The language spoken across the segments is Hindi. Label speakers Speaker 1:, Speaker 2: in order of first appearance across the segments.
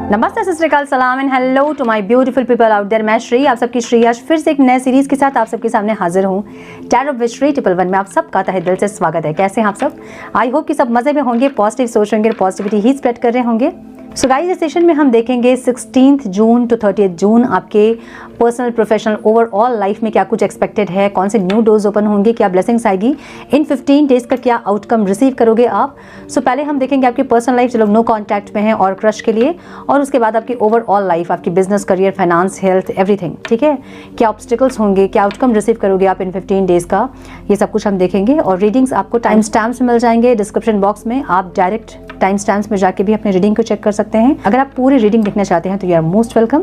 Speaker 1: नमस्ते, सत श्री अकाल, सलाम and hello to my beautiful people out there. मैं श्री, आप सबकी श्री आज फिर से एक नए सीरीज के साथ आप सबके सामने हाजिर हूँ। टैरो विद श्री 111 में आप सबका तहे दिल से स्वागत है। कैसे हैं आप सब? आई होप कि सब मजे में होंगे, पॉजिटिव सोच होंगे, पॉजिटिविटी ही स्प्रेड कर रहे होंगे। सो गाइस, इस सेशन में हम देखेंगे 16 जून टू 30 जून आपके पर्सनल, प्रोफेशनल, ओवरऑल लाइफ में क्या कुछ एक्सपेक्टेड है, कौन से न्यू डोर्स ओपन होंगे, क्या ब्लेसिंग्स आएगी, इन 15 डेज का क्या आउटकम रिसीव करोगे आप। सो पहले हम देखेंगे आपकी पर्सनल लाइफ जो लोग नो कॉन्टैक्ट में हैं और क्रश के लिए, और उसके बाद आपकी ओवरऑल लाइफ, आपकी business, career, finance, health, everything. ठीक है, क्या ऑब्स्टिकल्स होंगे, क्या आउटकम रिसीव करोगे आप इन 15 डेज का, ये सब कुछ हम देखेंगे। और रीडिंग्स आपको टाइम स्टैम्प्स मिल जाएंगे डिस्क्रिप्शन बॉक्स में, आप डायरेक्ट टाइम स्टैम्प्स में जाके भी अपने रीडिंग को चेक कर सकते हैं। अगर आप पूरी रीडिंग देखना चाहते हैं तो यू आर मोस्ट वेलकम।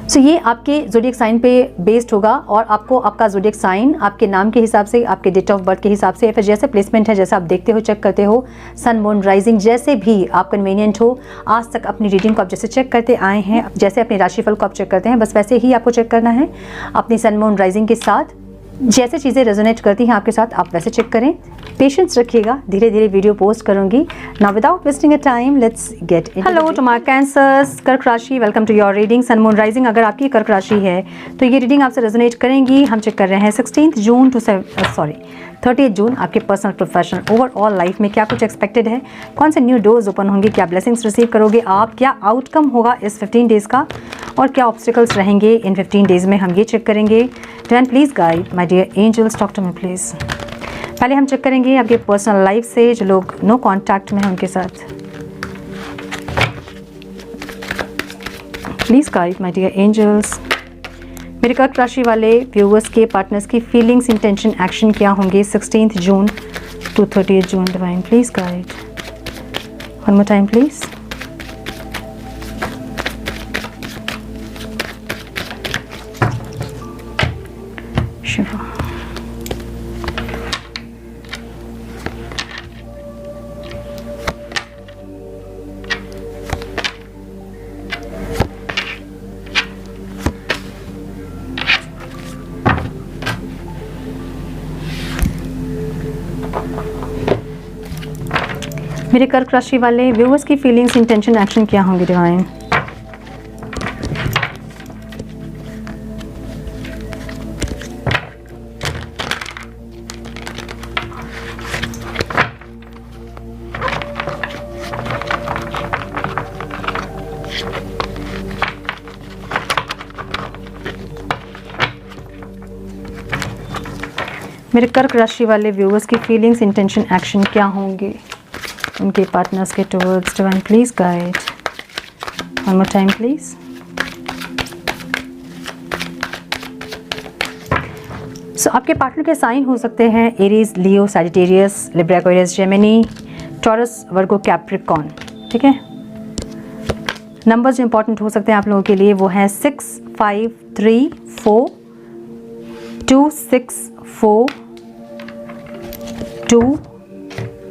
Speaker 1: सो ये आपके ज़ोडिएक साइन पे बेस्ड होगा और आपको आपका ज़ोडिएक साइन आपके नाम के हिसाब से, आपके डेट ऑफ बर्थ के हिसाब से, या फिर जैसे प्लेसमेंट है, जैसा आप देखते हो, चेक करते हो, सन, मून, राइजिंग, जैसे भी आप कन्वीनियंट हो, आज तक अपनी रीडिंग को आप जैसे चेक करते आए हैं, जैसे अपने राशिफल को आप चेक करते हैं, बस वैसे ही आपको चेक करना है। अपनी सन, मून, राइजिंग के साथ जैसे चीज़ें रेजोनेट करती हैं आपके साथ, आप वैसे चेक करें। पेशेंस रखिएगा, धीरे धीरे वीडियो पोस्ट करूंगी। Now without wasting a time let's get in. Hello to my cancers, कर्क राशि, welcome to your reading. Sun, moon, rising अगर आपकी कर्क राशि है तो ये रीडिंग आपसे रेजोनेट करेंगी। हम चेक कर रहे हैं 16 जून टू 30 जून आपके पर्सनल, प्रोफेशनल, ओवरऑल लाइफ में क्या कुछ एक्सपेक्टेड है, कौन से न्यू डोर्स ओपन होंगे, क्या ब्लेसिंग्स रिसीव करोगे आप, क्या आउटकम होगा इस 15 डेज का, और क्या ऑब्स्टिकल्स रहेंगे इन 15 डेज में, हम ये चेक करेंगे। Then please guide my dear angels, talk to me please. पहले हम चेक करेंगे आपके पर्सनल लाइफ से जो लोग नो कॉन्टैक्ट में हैं उनके साथ। Please guide my dear angels. मेरे कर्क राशि वाले व्यूअर्स के, पार्टनर्स की फीलिंग्स, इंटेंशन, एक्शन क्या होंगे 16 जून टू 30 जून। Divine please guide. One more time please. Shiva. मेरे कर्क राशि वाले व्यूअर्स की फीलिंग्स, इंटेंशन, एक्शन क्या होंगे डिवाइन। मेरे कर्क राशि वाले व्यूअर्स की फीलिंग्स, इंटेंशन, एक्शन क्या होंगे उनके पार्टनर्स के towards. Divine please guide. One more time please. So आपके पार्टनर के साइन हो सकते हैं Aries, Leo, Sagittarius, Libra, Aquarius, Gemini, Taurus, Virgo, Capricorn. ठीक है, नंबर्स जो इंपॉर्टेंट हो सकते हैं आप लोगों के लिए वो हैं 6, 5, 3, 4, 2, 6, 4, 2,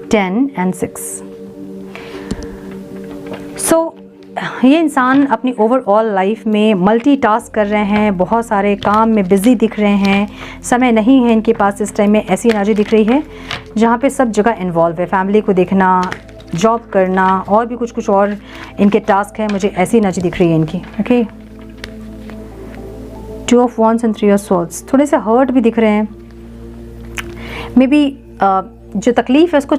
Speaker 1: 10 एंड 6। सो ये इंसान अपनी ओवरऑल लाइफ में मल्टीटास्क कर रहे हैं, बहुत सारे काम में बिजी दिख रहे हैं, समय नहीं है इनके पास इस टाइम में। ऐसी एनर्जी दिख रही है जहाँ पे सब जगह इन्वॉल्व है, फैमिली को देखना, जॉब करना, और भी कुछ और इनके टास्क है। मुझे ऐसी एनर्जी दिख रही है इनकी। Okay, 2 of wands and 3 of swords. थोड़े से हर्ट भी दिख रहे हैं। मे बी जो तकलीफ़ है उसको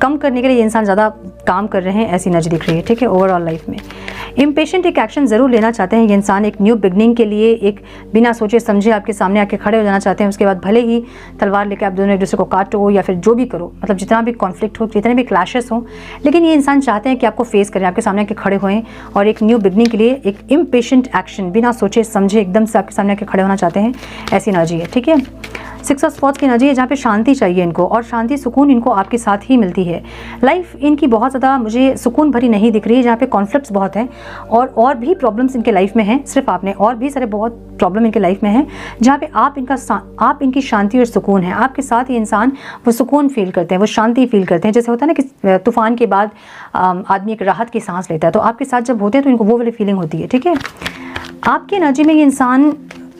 Speaker 1: कम करने के लिए ये इंसान ज़्यादा काम कर रहे हैं, ऐसी एनर्जी दिख रही है। ठीक है, ओवरऑल लाइफ में इम्पेशेंट एक एक्शन ज़रूर लेना चाहते हैं ये इंसान, एक न्यू बिगनिंग के लिए, एक बिना सोचे समझे आपके सामने आके खड़े हो जाना चाहते हैं। उसके बाद भले ही तलवार लेकर आप दोनों एक दूसरे को काटो या फिर जो भी करो, मतलब जितना भी कॉन्फ्लिक्ट हो, जितने भी क्लैशेस हों, लेकिन ये इंसान चाहते हैं कि आपको फेस करें, आपके सामने आके खड़े होएं और एक न्यू बिगनिंग के लिए एक इम्पेशेंट एक्शन बिना सोचे समझे एकदम से आपके सामने आके खड़े होना चाहते हैं, ऐसी एनर्जी है। ठीक है, 6 ऑफ स्वॉर्ड्स की एनर्जी है जहाँ पे शांति चाहिए इनको, और शांति, सुकून इनको आपके साथ ही मिलती है। लाइफ इनकी बहुत ज़्यादा मुझे सुकून भरी नहीं दिख रही है, जहाँ पे कॉन्फ्लिक्ट्स बहुत हैं और भी प्रॉब्लम्स इनके लाइफ में हैं। सिर्फ आपने, और भी सारे बहुत प्रॉब्लम इनके लाइफ में हैं जहाँ पे आप इनकी शांति और सुकून है, आपके साथ ये इंसान वो सुकून फील करते हैं, वो शांति फील करते हैं। जैसे होता है ना कि तूफान के बाद आदमी एक राहत की सांस लेता है, तो आपके साथ जब होते हैं तो इनको वो वाली फीलिंग होती है। ठीक है, आपकी एनर्जी में ये इंसान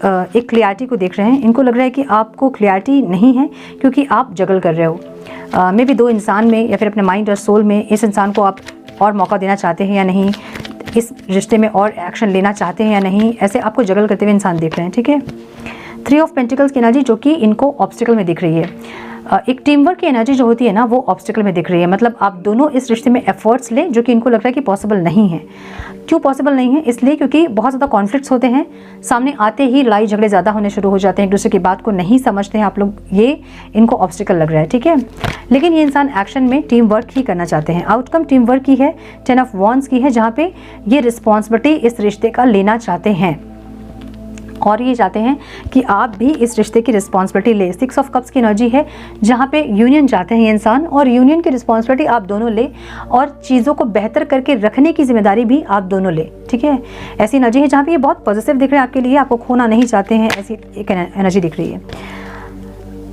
Speaker 1: एक क्लियरिटी को देख रहे हैं। इनको लग रहा है कि आपको क्लियरिटी नहीं है क्योंकि आप जगल कर रहे हो। मे बी 2 इंसान में या फिर अपने माइंड और सोल में इस इंसान को आप और मौका देना चाहते हैं या नहीं, इस रिश्ते में और एक्शन लेना चाहते हैं या नहीं, ऐसे आपको जगल करते हुए इंसान दिख रहे हैं, ठीक है। 3 ऑफ पेंटिकल्स की एनर्जी जो कि इनको ऑब्स्टिकल में दिख रही है। एक टीम वर्क की एनर्जी जो होती है ना, वो ऑब्स्टिकल में दिख रही है। मतलब आप दोनों इस रिश्ते में एफर्ट्स लें, जो कि इनको लग रहा है कि पॉसिबल नहीं है। क्यों पॉसिबल नहीं है? इसलिए क्योंकि बहुत ज़्यादा कॉन्फ्लिक्ट्स होते हैं, सामने आते ही लड़ाई झगड़े ज़्यादा होने शुरू हो जाते हैं, एक दूसरे की बात को नहीं समझते हैं आप लोग, ये इनको ऑब्स्टिकल लग रहा है, ठीक है। लेकिन ये इंसान एक्शन में टीम वर्क ही करना चाहते हैं। आउटकम टीम वर्क की है, 10 ऑफ वॉन्ड्स की है, जहाँ पे ये रिस्पॉन्सिबिलिटी इस रिश्ते का लेना चाहते हैं और ये चाहते हैं कि आप भी इस रिश्ते की रिस्पॉन्सिबिलिटी ले। 6 ऑफ कप्स की एनर्जी है, जहाँ पे यूनियन चाहते हैं ये इंसान, और यूनियन की रिस्पॉन्सिबिलिटी आप दोनों ले और चीज़ों को बेहतर करके रखने की जिम्मेदारी भी आप दोनों ले, ठीक है। ऐसी एनर्जी है जहाँ पे ये बहुत पॉजिटिव दिख रहे हैं आपके लिए, आपको खोना नहीं चाहते हैं, ऐसी एक एनर्जी दिख रही है।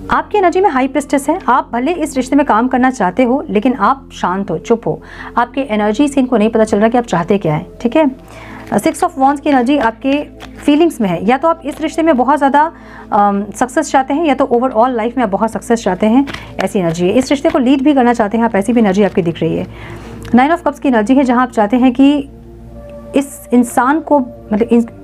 Speaker 1: आपकी एनर्जी में हाई प्रिस्टेस है। आप भले इस रिश्ते में काम करना चाहते हो, लेकिन आप शांत हो, चुप हो। आपके एनर्जी से इनको नहीं पता चल रहा कि आप चाहते क्या है, ठीक है। 6 ऑफ वॉन्ड्स की एनर्जी आपके फीलिंग्स में है। या तो आप इस रिश्ते में बहुत ज़्यादा सक्सेस चाहते हैं, या तो ओवरऑल लाइफ में आप बहुत सक्सेस चाहते हैं, ऐसी एनर्जी है। इस रिश्ते को लीड भी करना चाहते हैं आप, ऐसी भी एनर्जी आपकी दिख रही है। 9 ऑफ कप्स की एनर्जी है, जहाँ आप चाहते हैं कि इस इंसान को, मतलब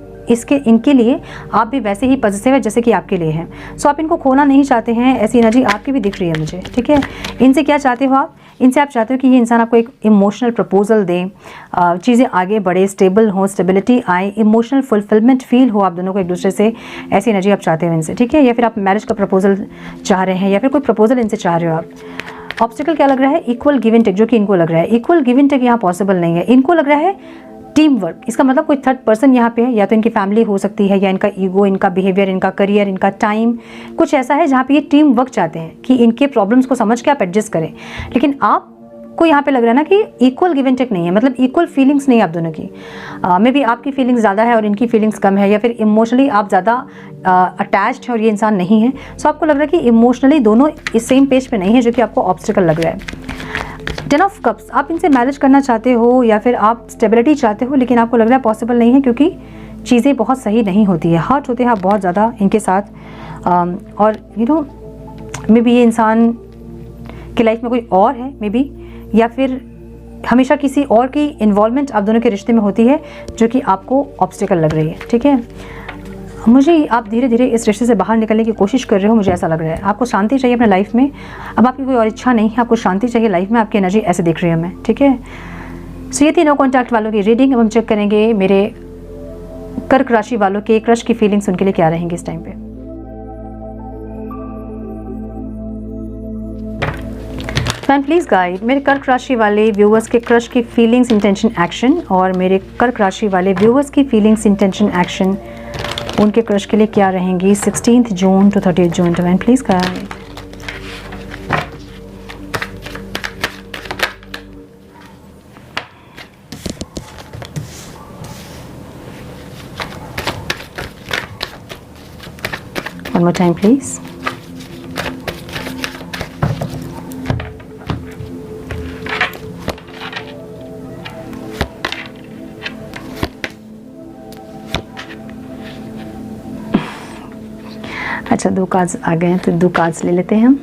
Speaker 1: इनके लिए आप भी वैसे ही पॉजिटिव है जैसे कि आपके लिए है। सो आप इनको खोना नहीं चाहते हैं, ऐसी एनर्जी आपकी भी दिख रही है मुझे, ठीक है। इनसे क्या चाहते हो आप? इनसे आप चाहते हो कि ये इंसान आपको एक इमोशनल प्रपोजल दें, चीज़ें आगे बढ़े, स्टेबल हो, स्टेबिलिटी आए, इमोशनल फुलफिलमेंट फील हो आप दोनों को एक दूसरे से, ऐसी एनर्जी आप चाहते हो इनसे, ठीक है। या फिर आप मैरिज का प्रपोजल चाह रहे हैं, या फिर कोई प्रपोजल इनसे चाह रहे हो आप। ऑब्स्टिकल क्या लग रहा है? इक्वल गिव एंड टेक, जो कि इनको लग रहा है। इक्वल गिव एंड टेक यहाँ पॉसिबल नहीं है, इनको लग रहा है टीम वर्क। इसका मतलब कोई थर्ड पर्सन यहाँ पे है, या तो इनकी फैमिली हो सकती है, या इनका ईगो, इनका बिहेवियर, इनका करियर, इनका टाइम, कुछ ऐसा है जहाँ पे ये टीम वर्क चाहते हैं कि इनके प्रॉब्लम्स को समझ के आप एडजस्ट करें। लेकिन आपको यहाँ पे लग रहा है ना कि इक्वल गिव एंड टेक नहीं है, मतलब इक्वल फीलिंग्स नहीं है आप दोनों की। मे बी आपकी फीलिंग्स ज़्यादा है और इनकी फीलिंग्स कम है, या फिर इमोशनली आप ज़्यादा अटैच्ड है और ये इंसान नहीं है। सो आपको लग रहा है कि इमोशनली दोनों इस सेम पेज पे नहीं है, जो कि आपको ऑब्स्टिकल लग रहा है। 10 ऑफ कप्स, आप इनसे मैरिज करना चाहते हो, या फिर आप स्टेबिलिटी चाहते हो, लेकिन आपको लग रहा है पॉसिबल नहीं है, क्योंकि चीज़ें बहुत सही नहीं होती है, हर्ट होते हैं आप बहुत ज़्यादा इनके साथ। और यू नो मे बी ये इंसान की लाइफ में कोई और है, मे बी, या फिर हमेशा किसी और की इन्वॉल्वमेंट आप दोनों के रिश्ते में होती है, जो कि आपको ऑब्स्टिकल लग रही है, ठीक है। मुझे आप धीरे धीरे इस रिश्ते से बाहर निकलने की कोशिश कर रहे हो, मुझे ऐसा लग रहा है। आपको शांति चाहिए अपने लाइफ में, अब आपकी कोई और इच्छा नहीं है, आपको शांति चाहिए लाइफ में, आपकी एनर्जी ऐसे दिख रही है हमें, ठीक है। सो ये थी नो कॉन्टैक्ट वालों की रीडिंग। अब हम चेक करेंगे मेरे कर्क राशि वालों के क्रश की फीलिंग्स उनके लिए क्या रहेंगी इस टाइम पे। मैम प्लीज़ गाइड मेरे कर्क राशि वाले व्यूअर्स के क्रश की फीलिंग्स, इंटेंशन, एक्शन, और मेरे कर्क राशि वाले व्यूअर्स की फीलिंग्स, इंटेंशन, एक्शन उनके क्रश के लिए क्या रहेंगी 16 जून टू 30 जून। Ma'am please guide. One more time, please. अच्छा, 2 कार्ड्स आ गए हैं, तो 2 कार्ड्स ले लेते हैं हम।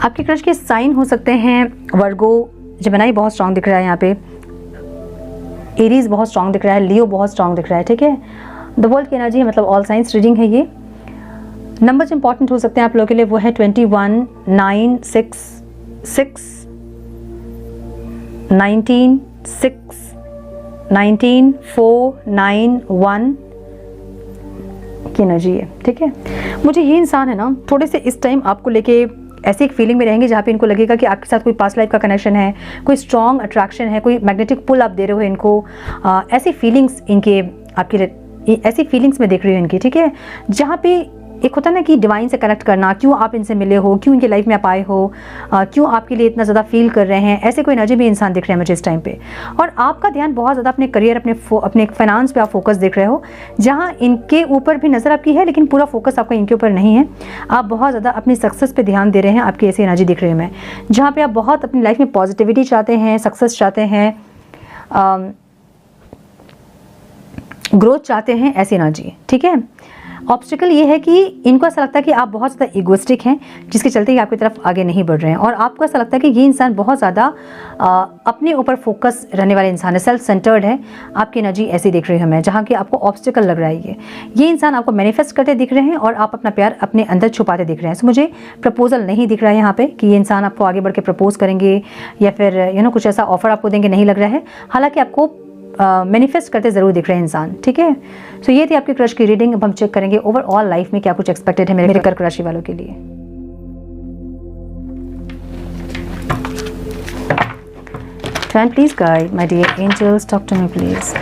Speaker 1: आपके क्रश के साइन हो सकते हैं वर्गो, जेमिनी बहुत स्ट्रांग दिख रहा है यहाँ पे, एरीज बहुत स्ट्रांग दिख रहा है, लियो बहुत स्ट्रांग दिख रहा है, ठीक है। द वर्ल्ड की एनर्जी है, मतलब ऑल साइंस रीडिंग है ये। नंबर्स इंपॉर्टेंट हो सकते हैं आप लोगों के लिए, वो है 21, 9, 6, 6, 19, 6, 19, 4, 9, 1 की एनर्जी है, ठीक है। मुझे ये इंसान है ना, थोड़े से इस टाइम आपको लेके ऐसी एक फीलिंग में रहेंगे जहाँ पे इनको लगेगा कि आपके साथ कोई पास्ट लाइफ का कनेक्शन है, कोई स्ट्रॉन्ग अट्रैक्शन है, कोई मैग्नेटिक पुल आप दे रहे हो इनको, ऐसी फीलिंग्स इनके आपकी ऐसी फीलिंग्स में देख रही हूँ इनकी, ठीक है। जहाँ पे एक होता है ना कि डिवाइन से कनेक्ट करना, क्यों आप इनसे मिले हो, क्यों इनकी लाइफ में आप आए हो, क्यों आपके लिए इतना ज़्यादा फील कर रहे हैं, ऐसे कोई एनर्जी में इंसान दिख रहे हैं मुझे इस टाइम पे। और आपका ध्यान बहुत ज़्यादा अपने करियर, अपने फाइनेंस पे आप फोकस देख रहे हो, जहाँ इनके ऊपर भी नज़र आपकी है लेकिन पूरा फोकस आपका इनके ऊपर नहीं है। आप बहुत ज़्यादा अपनी सक्सेस पे ध्यान दे रहे हैं, आपकी ऐसी एनर्जी दिख रही है मैं, जहाँ पे आप बहुत अपनी लाइफ में पॉजिटिविटी चाहते हैं, सक्सेस चाहते हैं, ग्रोथ चाहते हैं, ऐसी एनर्जी। ठीक है, ऑब्स्टिकल ये है कि इनको ऐसा लगता है कि आप बहुत ज़्यादा इगोइस्टिक हैं, जिसके चलते ही आपकी तरफ आगे नहीं बढ़ रहे हैं। और आपको ऐसा लगता है कि ये इंसान बहुत ज़्यादा अपने ऊपर फोकस रहने वाले इंसान है, सेल्फ सेंटर्ड है। आपकी एनर्जी ऐसी दिख रही है हमें, जहाँ कि आपको ऑब्स्टिकल लग रहा है। ये इंसान आपको मैनिफेस्ट करते दिख रहे हैं और आप अपना प्यार अपने अंदर छुपाते दिख रहे हैं। सो मुझे प्रपोजल नहीं दिख रहा है यहाँ पे कि ये इंसान आपको आगे बढ़ के प्रपोज करेंगे या फिर कुछ ऐसा ऑफर आपको देंगे, नहीं लग रहा है। हालांकि आपको मैनिफेस्ट करते ज़रूर दिख रहे हैं इंसान। ठीक है, सो ये थी आपकी क्रश की रीडिंग। अब हम चेक करेंगे ओवरऑल लाइफ में क्या कुछ एक्सपेक्टेड है मेरे कर्क राशि वालों के लिए। Can please guide my dear angels, talk to me please.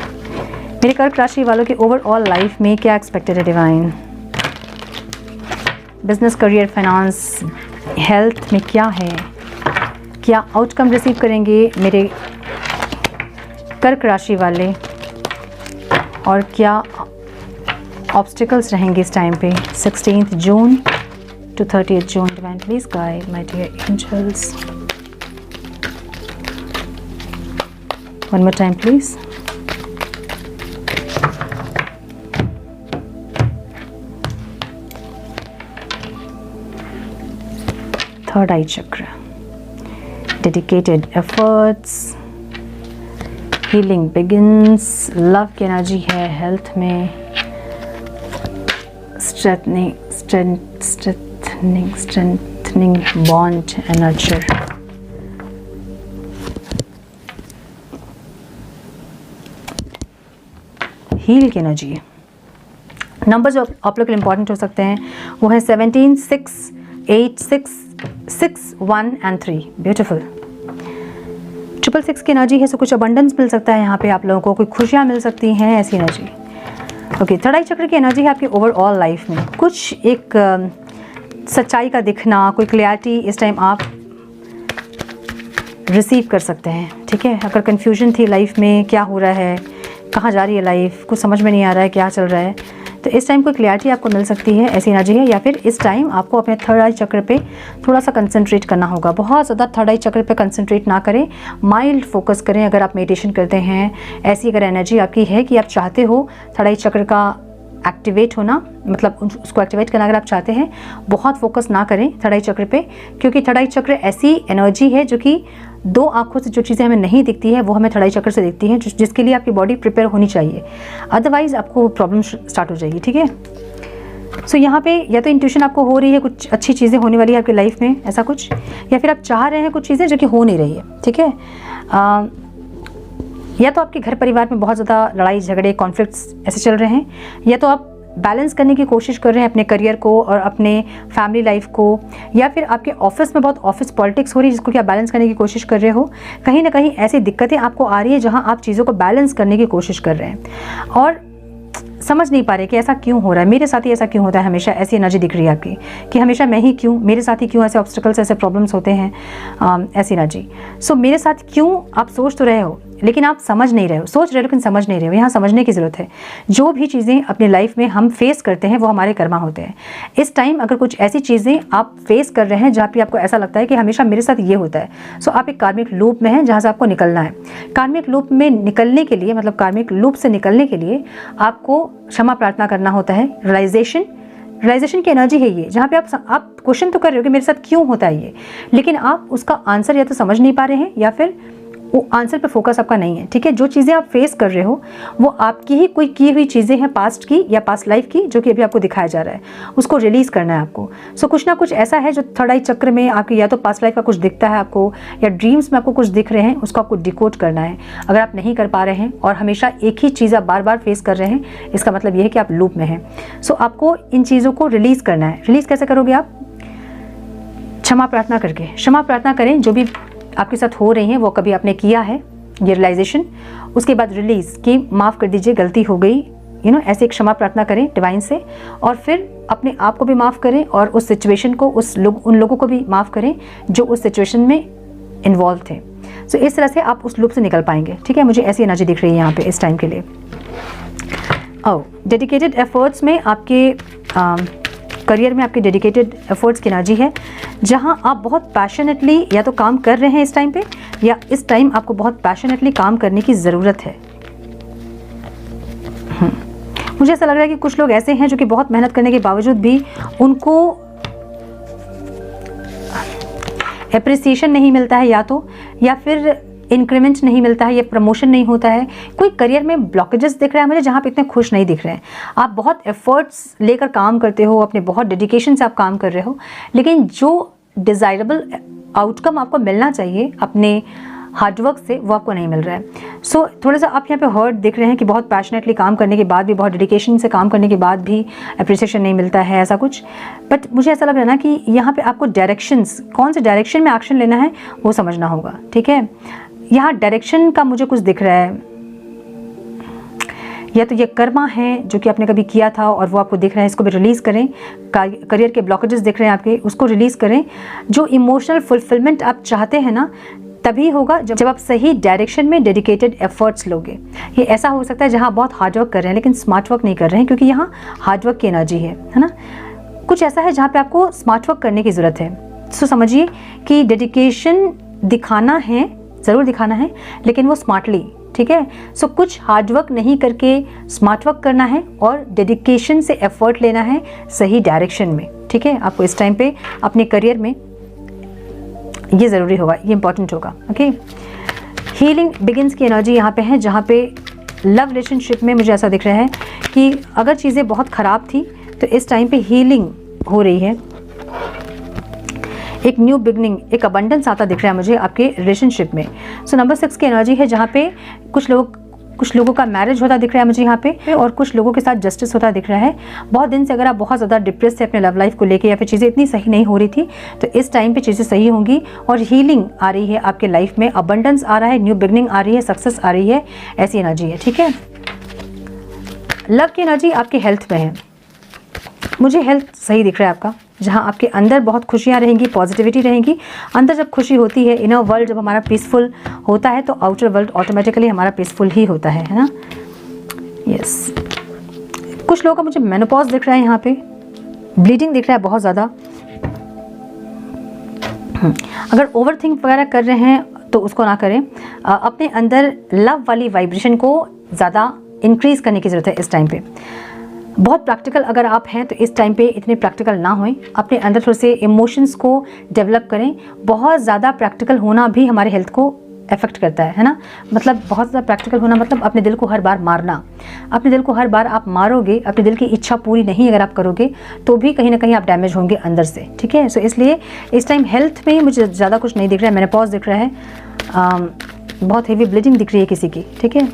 Speaker 1: मेरे कर्क राशि वालों की ओवरऑल लाइफ में क्या एक्सपेक्टेड है divine. Business, career, finance, health में क्या है, क्या आउटकम रिसीव करेंगे मेरे कर्क राशि वाले, और क्या ऑब्स्टिकल्स रहेंगे इस टाइम पे 16 June to 30th June. Divine please guide my dear angels, one more time please. Third eye chakra, dedicated efforts, healing begins, love की एनर्जी है, हेल्थ में strengthening bond and nurture. Heal की एनर्जी है। नंबर जो आप लोग के लिए इंपॉर्टेंट हो सकते हैं वो है 17, 6, 8, 6, 1 and 3। ब्यूटीफुल। 666 की एनर्जी है, सो कुछ अबंडेंस मिल सकता है यहाँ पे आप लोगों को, कोई खुशियाँ मिल सकती हैं, ऐसी एनर्जी। ओके, थर्ड आई चक्र की एनर्जी है आपकी ओवरऑल लाइफ में कुछ एक सच्चाई का दिखना, कोई क्लैरिटी इस टाइम आप रिसीव कर सकते हैं। ठीक है, अगर कन्फ्यूजन थी लाइफ में, क्या हो रहा है, कहाँ जा रही है लाइफ, कुछ समझ में नहीं आ रहा है क्या चल रहा है, तो इस टाइम कोई क्लैरिटी आपको मिल सकती है, ऐसी एनर्जी है। या फिर इस टाइम आपको अपने थर्ड आई चक्र पे थोड़ा सा कंसंट्रेट करना होगा। बहुत ज़्यादा थर्ड आई चक्र पे कंसंट्रेट ना करें, माइल्ड फोकस करें। अगर आप मेडिटेशन करते हैं, ऐसी अगर एनर्जी आपकी है कि आप चाहते हो थर्ड आई चक्र का एक्टिवेट होना, मतलब उसको एक्टिवेट करना अगर आप चाहते हैं, बहुत फोकस ना करें थर्ड आई चक्र पे, क्योंकि थर्ड आई चक्र ऐसी एनर्जी है जो कि दो आंखों से जो चीज़ें हमें नहीं दिखती है वो हमें थर्ड आई चक्र से दिखती हैं, जिसके लिए आपकी बॉडी प्रिपेयर होनी चाहिए, अदरवाइज आपको प्रॉब्लम स्टार्ट हो जाएगी। ठीक है, सो यहाँ पे या तो इंट्यूशन आपको हो रही है कुछ अच्छी चीज़ें होने वाली है आपकी लाइफ में, ऐसा कुछ, या फिर आप चाह रहे हैं कुछ चीज़ें जो कि हो नहीं रही है। ठीक है, या तो आपके घर परिवार में बहुत ज़्यादा लड़ाई झगड़े कॉन्फ्लिक्ट्स ऐसे चल रहे हैं, या तो आप बैलेंस करने की कोशिश कर रहे हैं अपने करियर को और अपने फैमिली लाइफ को, या फिर आपके ऑफिस में बहुत ऑफिस पॉलिटिक्स हो रही है जिसको कि आप बैलेंस करने की कोशिश कर रहे हो। कहीं ना कहीं ऐसी दिक्कतें आपको आ रही है जहां आप चीज़ों को बैलेंस करने की कोशिश कर रहे हैं और समझ नहीं पा रहे कि ऐसा क्यों हो रहा है, मेरे साथ ही ऐसा क्यों होता है, हमेशा ऐसी एनर्जी दिख रही है आपकी कि हमेशा मैं ही क्यों, मेरे साथ ही क्यों ऐसे ऑब्स्टिकल्स, ऐसे प्रॉब्लम्स होते हैं, ऐसी एनर्जी। सो मेरे साथ क्यों, आप सोच तो रहे हो लेकिन आप समझ नहीं रहे हो, सोच रहे हो लेकिन समझ नहीं रहे हो। यहाँ समझने की ज़रूरत है। जो भी चीज़ें अपनी लाइफ में हम फेस करते हैं वो हमारे कर्मा होते हैं। इस टाइम अगर कुछ ऐसी चीज़ें आप फेस कर रहे हैं जहाँ पे आपको ऐसा लगता है कि हमेशा मेरे साथ ये होता है, सो आप एक कार्मिक लूप में हैं जहाँ से आपको निकलना है। कार्मिक लूप में निकलने के लिए, मतलब कार्मिक लूप से निकलने के लिए आपको क्षमा प्रार्थना करना होता है। रियलाइजेशन की एनर्जी है ये, जहाँ पे आप क्वेश्चन तो कर रहे हो कि मेरे साथ क्यों होता है ये, लेकिन आप उसका आंसर या तो समझ नहीं पा रहे हैं या फिर वो आंसर पे फोकस आपका नहीं है। ठीक है, जो चीज़ें आप फेस कर रहे हो वो आपकी ही कोई की हुई चीज़ें हैं, पास्ट की या पास्ट लाइफ की, जो कि अभी आपको दिखाया जा रहा है, उसको रिलीज़ करना है आपको। सो कुछ ना कुछ ऐसा है जो थर्ड आई चक्र में आपकी या तो पास्ट लाइफ का कुछ दिखता है आपको, या ड्रीम्स में आपको कुछ दिख रहे हैं, उसको आपको डिकोड करना है। अगर आप नहीं कर पा रहे हैं और हमेशा एक ही चीज़ आप बार बार फेस कर रहे हैं, इसका मतलब ये है कि आप लूप में हैं। सो आपको इन चीज़ों को रिलीज़ करना है। रिलीज़ कैसे करोगे आप? क्षमा प्रार्थना करके। क्षमा प्रार्थना करें जो भी आपके साथ हो रही हैं, वो कभी आपने किया है ये रियलाइजेशन, उसके बाद रिलीज़ कि माफ़ कर दीजिए, गलती हो गई, ऐसे एक क्षमा प्रार्थना करें डिवाइन से, और फिर अपने आप को भी माफ़ करें और उस सिचुएशन को, उन लोगों को भी माफ़ करें जो उस सिचुएशन में इन्वॉल्व थे। सो इस तरह से आप उस लूप से निकल पाएंगे। ठीक है, मुझे ऐसी एनर्जी दिख रही है यहाँ पे इस टाइम के लिए। डेडिकेटेड एफर्ट्स में आपके करियर में आपके डेडिकेटेड एफर्ट्स की एनर्जी है, जहां आप बहुत पैशनेटली या तो काम कर रहे हैं इस टाइम पे, या इस टाइम आपको बहुत पैशनेटली काम करने की ज़रूरत है। मुझे ऐसा लग रहा है कि कुछ लोग ऐसे हैं जो कि बहुत मेहनत करने के बावजूद भी उनको एप्रिसिएशन नहीं मिलता है, या फिर इंक्रीमेंट नहीं मिलता है, या प्रमोशन नहीं होता है। कोई करियर में ब्लॉकेजेस दिख रहा है मुझे, जहाँ पे इतने खुश नहीं दिख रहे हैं। आप बहुत एफर्ट्स लेकर काम करते हो, अपने बहुत डेडिकेशन से आप काम कर रहे हो, लेकिन जो डिज़ायरेबल आउटकम आपको मिलना चाहिए अपने हार्डवर्क से, वो आपको नहीं मिल रहा है। सो थोड़ा सा आप यहाँ पे हर्ट दिख रहे हैं कि बहुत पैशनेटली काम करने के बाद भी, बहुत डेडिकेशन से काम करने के बाद भी अप्रिसिएशन नहीं मिलता है, ऐसा कुछ। बट मुझे ऐसा लग रहा है ना कि यहाँ पे आपको डायरेक्शंस, कौन से डायरेक्शन में एक्शन लेना है वो समझना होगा। ठीक है, यहाँ डायरेक्शन का मुझे कुछ दिख रहा है, या तो ये कर्मा है जो कि आपने कभी किया था और वो आपको दिख रहा है, इसको भी रिलीज़ करें। करियर के ब्लॉकेजेस दिख रहे हैं आपके, उसको रिलीज़ करें। जो इमोशनल फुलफिलमेंट आप चाहते हैं ना, तभी होगा जब आप सही डायरेक्शन में डेडिकेटेड एफर्ट्स लोगे। ये ऐसा हो सकता है जहाँ बहुत हार्डवर्क कर रहे हैं लेकिन स्मार्ट वर्क नहीं कर रहे हैं, क्योंकि यहाँ हार्डवर्क की एनर्जी है ना। कुछ ऐसा है जहाँ पे आपको स्मार्ट वर्क करने की ज़रूरत है। सो समझिए कि डेडिकेशन दिखाना है, ज़रूर दिखाना है, लेकिन वो स्मार्टली। ठीक है, सो कुछ हार्डवर्क नहीं करके स्मार्ट वर्क करना है और डेडिकेशन से एफर्ट लेना है सही डायरेक्शन में। ठीक है, आपको इस टाइम पे अपने करियर में ये ज़रूरी होगा, ये इंपॉर्टेंट होगा। ओके, हीलिंग बिगिंस की एनर्जी यहाँ पे है, जहाँ पे लव रिलेशनशिप में मुझे ऐसा दिख रहा है कि अगर चीज़ें बहुत ख़राब थी तो इस टाइम पे हीलिंग हो रही है। एक न्यू बिगनिंग, एक अबंडेंस आता दिख रहा है मुझे आपके रिलेशनशिप में। सो नंबर 6 की एनर्जी है, जहाँ पे कुछ लोगों का मैरिज होता दिख रहा है मुझे यहाँ पे, और कुछ लोगों के साथ जस्टिस होता दिख रहा है। बहुत दिन से अगर आप बहुत ज़्यादा डिप्रेस थे अपने लव लाइफ को लेके, या फिर चीज़ें इतनी सही नहीं हो रही थी, तो इस टाइम पे चीज़ें सही होंगी और हीलिंग आ रही है आपके लाइफ में, अबंडेंस आ रहा है, न्यू बिगनिंग आ रही है, सक्सेस आ रही है, ऐसी एनर्जी है। ठीक है, लव की एनर्जी आपके हेल्थ में है। मुझे हेल्थ सही दिख रहा है आपका, जहाँ आपके अंदर बहुत खुशियाँ रहेंगी, पॉजिटिविटी रहेगी। अंदर जब खुशी होती है, इनर वर्ल्ड जब हमारा पीसफुल होता है, तो आउटर वर्ल्ड ऑटोमेटिकली हमारा पीसफुल ही होता है ना। यस, कुछ लोगों का मुझे मेनोपॉज दिख रहा है यहाँ पे, ब्लीडिंग दिख रहा है बहुत ज़्यादा। अगर ओवरथिंक वगैरह कर रहे हैं तो उसको ना करें। अपने अंदर लव वाली वाइब्रेशन को ज़्यादा इंक्रीज करने की ज़रूरत है इस टाइम पे। बहुत प्रैक्टिकल अगर आप हैं तो इस टाइम पे इतने प्रैक्टिकल ना होएं, अपने अंदर थोड़े से इमोशंस को डेवलप करें। बहुत ज़्यादा प्रैक्टिकल होना भी हमारे हेल्थ को अफेक्ट करता है ना। मतलब बहुत ज़्यादा प्रैक्टिकल होना मतलब अपने दिल को हर बार मारना। अपने दिल को हर बार आप मारोगे, अपने दिल की इच्छा पूरी नहीं अगर आप करोगे, तो भी कहीं ना कहीं आप डैमेज होंगे अंदर से। ठीक है, सो इसलिए इस टाइम हेल्थ में मुझे ज़्यादा कुछ नहीं दिख रहा है। मेनोपॉज दिख रहा है, बहुत हेवी ब्लीडिंग दिख रही है किसी की। ठीक है,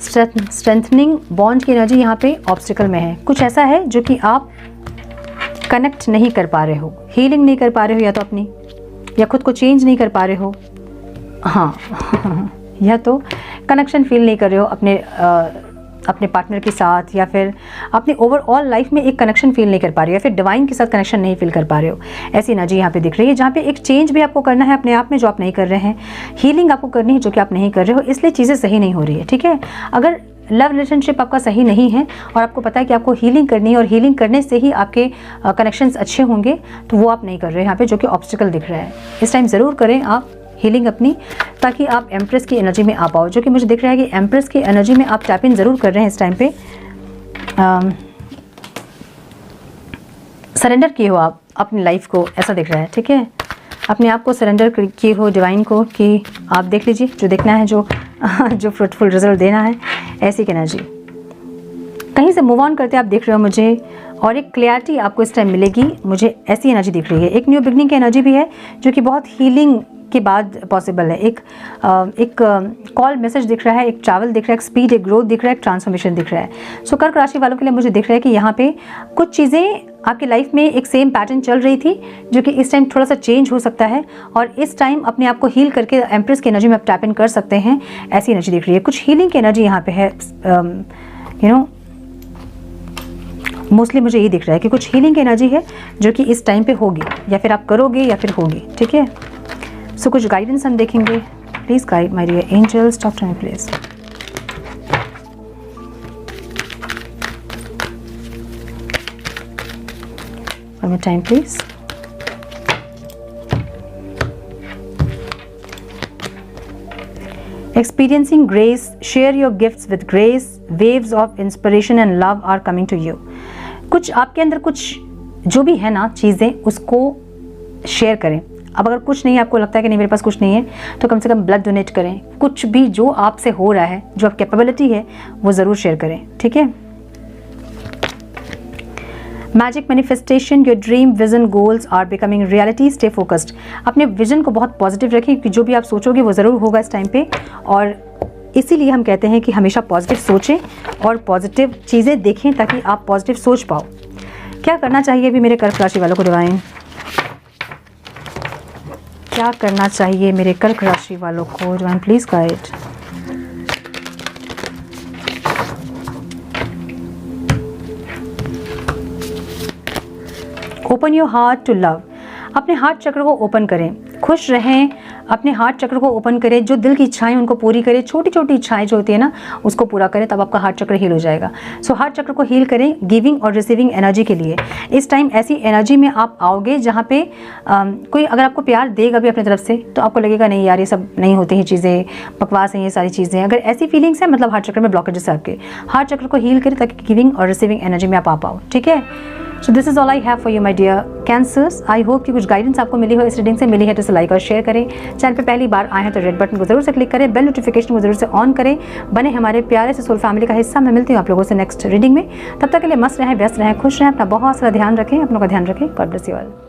Speaker 1: स्ट्रेंथनिंग बॉन्ड की एनर्जी यहाँ पे ऑब्स्टिकल में है। कुछ ऐसा है जो कि आप कनेक्ट नहीं कर पा रहे हो, हीलिंग नहीं कर पा रहे हो, या तो अपनी, या खुद को चेंज नहीं कर पा रहे हो। हाँ या तो कनेक्शन फील नहीं कर रहे हो अपने पार्टनर के साथ, या फिर अपने ओवरऑल लाइफ में एक कनेक्शन फील नहीं कर पा रहे हो, या फिर डिवाइन के साथ कनेक्शन नहीं फील कर पा रहे हो। ऐसी एनर्जी यहाँ पे दिख रही है, जहाँ पे एक चेंज भी आपको करना है अपने आप में जो आप नहीं कर रहे हैं, हीलिंग आपको करनी है जो कि आप नहीं कर रहे हो, इसलिए चीज़ें सही नहीं हो रही है। ठीक है, अगर लव रिलेशनशिप आपका सही नहीं है और आपको पता है कि आपको हीलिंग करनी है और हीलिंग करने से ही आपके कनेक्शंस अच्छे होंगे, तो वो आप नहीं कर रहे हैं यहाँ पे, जो कि ऑब्स्टिकल दिख रहा है। इस टाइम ज़रूर करें आप हीलिंग अपनी, ताकि आप एम्प्रेस की एनर्जी में आ पाओ, जो कि मुझे दिख रहा है कि एम्प्रेस की एनर्जी में आप टैप इन ज़रूर कर रहे हैं इस टाइम पे। सरेंडर किए हो आप अपनी लाइफ को, ऐसा दिख रहा है। ठीक है, अपने आप को सरेंडर किए हो डिवाइन को कि आप देख लीजिए जो देखना है, जो फ्रूटफुल रिजल्ट देना है, ऐसी की एनर्जी। कहीं से मूव ऑन करते आप दिख रहे हो मुझे, और एक क्लैरिटी आपको इस टाइम मिलेगी, मुझे ऐसी एनर्जी दिख रही है। एक न्यू बिगनिंग की एनर्जी भी है जो कि बहुत हीलिंग के बाद पॉसिबल है। एक कॉल मैसेज दिख रहा है, एक ट्रैवल दिख रहा है, एक स्पीड, एक ग्रोथ दिख रहा है, एक ट्रांसफॉर्मेशन दिख रहा है। सो कर्क राशि वालों के लिए मुझे दिख रहा है कि यहाँ पे कुछ चीज़ें आपकी लाइफ में एक सेम पैटर्न चल रही थी, जो कि इस टाइम थोड़ा सा चेंज हो सकता है, और इस टाइम अपने आप को हील करके एम्प्रेस की एनर्जी में आप टैप इन कर सकते हैं। ऐसी एनर्जी दिख रही है। कुछ हीलिंग की एनर्जी यहाँ पे है यू नो मोस्टली मुझे ये दिख रहा है कि कुछ हीलिंग की एनर्जी है जो कि इस टाइम पे होगी, या फिर आप करोगे या फिर होगी, ठीक है। सो कुछ गाइडेंस हम देखेंगे। Please guide my dear angels, talk to me please. One more time please. Experiencing grace, share your gifts with grace, waves of inspiration and love are coming to you. कुछ आपके अंदर कुछ जो भी है ना चीज़ें, उसको शेयर करें। अब अगर कुछ नहीं, आपको लगता है कि नहीं मेरे पास कुछ नहीं है, तो कम से कम ब्लड डोनेट करें। कुछ भी जो आपसे हो रहा है, जो आप कैपेबिलिटी है, वो ज़रूर शेयर करें, ठीक है। Magic manifestation, your dream vision goals are becoming reality, stay focused. अपने विजन को बहुत पॉजिटिव रखें कि जो भी आप सोचोगे वो ज़रूर होगा इस टाइम पे, और इसीलिए हम कहते हैं कि हमेशा पॉजिटिव सोचें और पॉजिटिव चीज़ें देखें ताकि आप पॉजिटिव सोच पाओ। क्या करना चाहिए अभी मेरे कर्क राशि वालों को डिवाइन? क्या करना चाहिए मेरे कर्क राशि वालों को divine? Please guide. Open your heart to love. अपने हार्ट चक्र को ओपन करें, खुश रहें, अपने हार्ट चक्र को ओपन करें, जो दिल की इच्छाएं उनको पूरी करें, छोटी छोटी इच्छाएं जो होती है ना उसको पूरा करें, तब आपका हार्ट चक्र हील हो जाएगा। सो हार्ट चक्र को हील करें गिविंग और रिसीविंग एनर्जी के लिए। इस टाइम ऐसी एनर्जी में आप आओगे जहाँ पे कोई अगर आपको प्यार देगा भी अपनी तरफ से, तो आपको लगेगा नहीं यार ये सब नहीं होती हैं चीज़ें, बकवास हैं ये सारी चीज़ें। अगर ऐसी फीलिंग्स है मतलब हार्ट चक्र में ब्लॉकेजेस है आपके, हार्ट चक्र को हील करें ताकि गिविंग और रिसीविंग एनर्जी में आप आ पाओ, ठीक है। So this is all I have for you my dear cancers. I hope कि कुछ गाइडेंस आपको मिली हो, इस रीडिंग से मिली है तो इसे लाइक और शेयर करें। चैनल पे पहली बार आए हैं तो रेड बटन को जरूर से क्लिक करें, बेल नोटिफिकेशन को जरूर से ऑन करें, बने हमारे प्यारे से सोल फैमिली का हिस्सा। मैं मिलती हूँ आप लोगों से नेक्स्ट रीडिंग में। तब तक के लिए मस्त रहें, व्यस्त रहें, खुश रहें, अपना बहुत सारा ध्यान रखें, अपनों का ध्यान रखें। God bless you all.